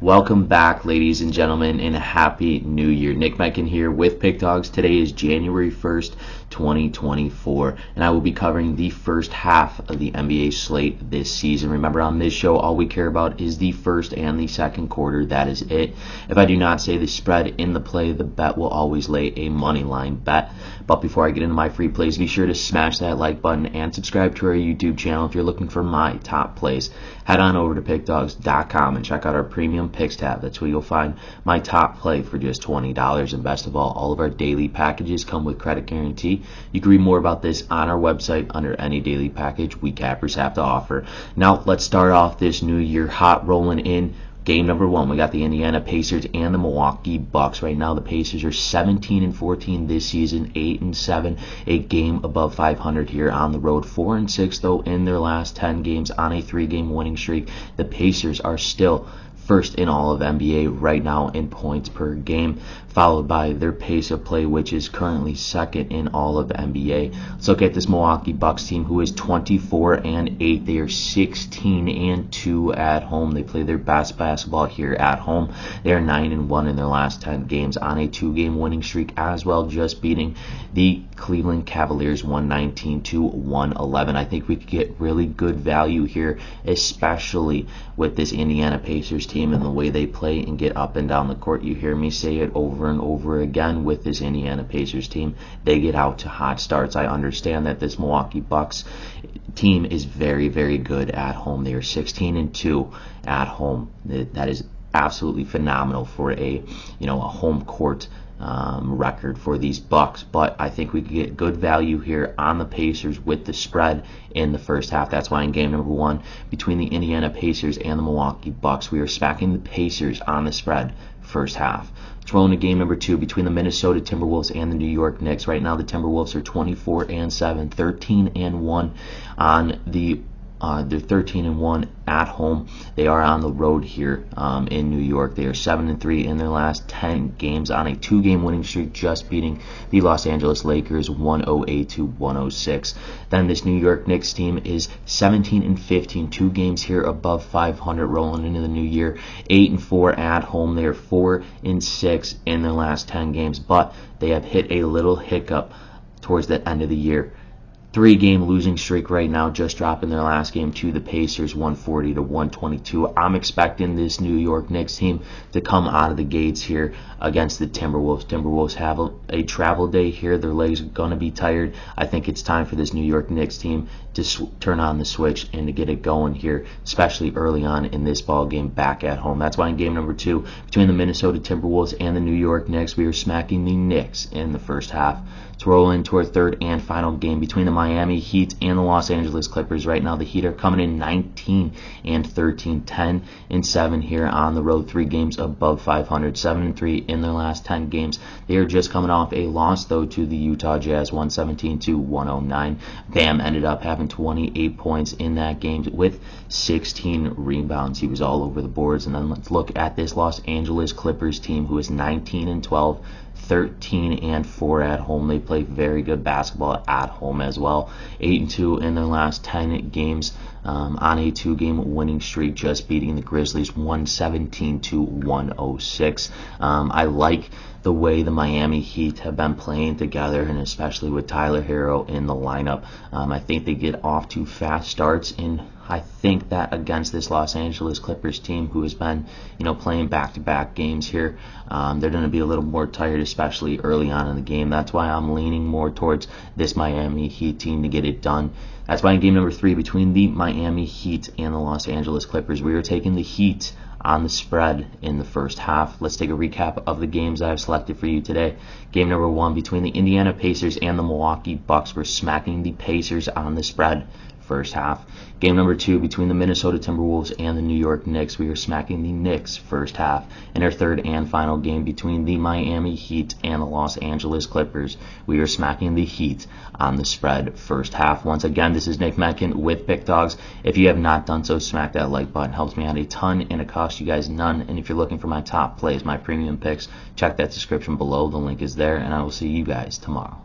Welcome back, ladies and gentlemen, and a happy new year. Nick Menken here with Pickdawgz. Today is January 1st, 2024, and I will be covering the first half of the NBA slate this season. Remember, on this show, all we care about is the first and the second quarter. That is it. If I do not say the spread in the play, the bet will always lay a money line bet. But before I get into my free plays, be sure to smash that like button and subscribe to our YouTube channel if you're looking for my top plays. Head on over to Pickdawgz.com and check out our premium picks tab. That's where you'll find my top play for just $20. And best of all of our daily packages come with credit guarantee. You can read more about this on our website under any daily package we cappers have to offer. Now let's start off this new year hot, rolling in. Game number one, we got the Indiana Pacers and the Milwaukee Bucks. Right now, the Pacers are 17-14 this season, 8-7, a game above 500 here on the road. 4-6 though in their last 10 games on a 3-game winning streak. The Pacers are still first in all of NBA right now in points per game, followed by their pace of play, which is currently second in all of the NBA. Let's look at this Milwaukee Bucks team, who is 24-8. They are 16-2 at home. They play their best basketball here at home. They are 9-1 in their last 10 games on a 2-game winning streak as well, just beating the Cleveland Cavaliers 119-111. I think we could get really good value here, especially with this Indiana Pacers team and the way they play and get up and down the court. You hear me say it over and over again with this Indiana Pacers team. They get out to hot starts. I understand that this Milwaukee Bucks team is very, very good at home. They are 16-2 at home. That is absolutely phenomenal for a home court record for these Bucks, but I think we could get good value here on the Pacers with the spread in the first half. That's why in game number one between the Indiana Pacers and the Milwaukee Bucks, we are smacking the Pacers on the spread first half. Let's roll into game number two between the Minnesota Timberwolves and the New York Knicks. Right now the Timberwolves are 24-7, 13-1 on the they're 13-1 at home. They are on the road here in New York. They are 7-3 in their last 10 games on a 2-game winning streak, just beating the Los Angeles Lakers 108-106. Then this New York Knicks team is 17-15, 2 games here above 500 rolling into the new year. 8-4 at home. They are 4-6 in their last 10 games, but they have hit a little hiccup towards the end of the year. 3-game losing streak right now, just dropping their last game to the Pacers 140-122. I'm expecting this New York Knicks team to come out of the gates here against the Timberwolves. Timberwolves have a travel day here. Their legs are going to be tired. I think it's time for this New York Knicks team to turn on the switch and to get it going here, especially early on in this ball game back at home. That's why in game number two between the Minnesota Timberwolves and the New York Knicks, we are smacking the Knicks in the first half. To roll into our third and final game between the Miami Heat and the Los Angeles Clippers. Right now the Heat are coming in 19-13, 10-7 here on the road, 3 games above 500, 7-3 in their last 10 games. They are just coming off a loss though to the Utah Jazz 117-109. Bam ended up having 28 points in that game with 16 rebounds. He was all over the boards. And then let's look at this Los Angeles Clippers team, who is 19-12, 13-4 at home. They play very good basketball at home as well. 8-2 in their last 10 games on a 2-game winning streak, just beating the Grizzlies 117-106. I like the way the Miami Heat have been playing together, and especially with Tyler Herro in the lineup. I think they get off to fast starts, and I think that against this Los Angeles Clippers team, who has been, playing back-to-back games here, they're going to be a little more tired, especially early on in the game. That's why I'm leaning more towards this Miami Heat team to get it done. That's why in game number three between the Miami Heat and the Los Angeles Clippers, we are taking the Heat on the spread in the first half. Let's take a recap of the games I've selected for you today. Game number one between the Indiana Pacers and the Milwaukee Bucks. We're smacking the Pacers on the spread first half. Game number two between the Minnesota Timberwolves and the New York Knicks. We are smacking the Knicks first half. And our third and final game between the Miami Heat and the Los Angeles Clippers. We are smacking the Heat on the spread first half. Once again, this is Nick Menken with Pickdawgz. If you have not done so, smack that like button. Helps me out a ton and it costs you guys none. And if you're looking for my top plays, my premium picks, check that description below. The link is there, and I will see you guys tomorrow.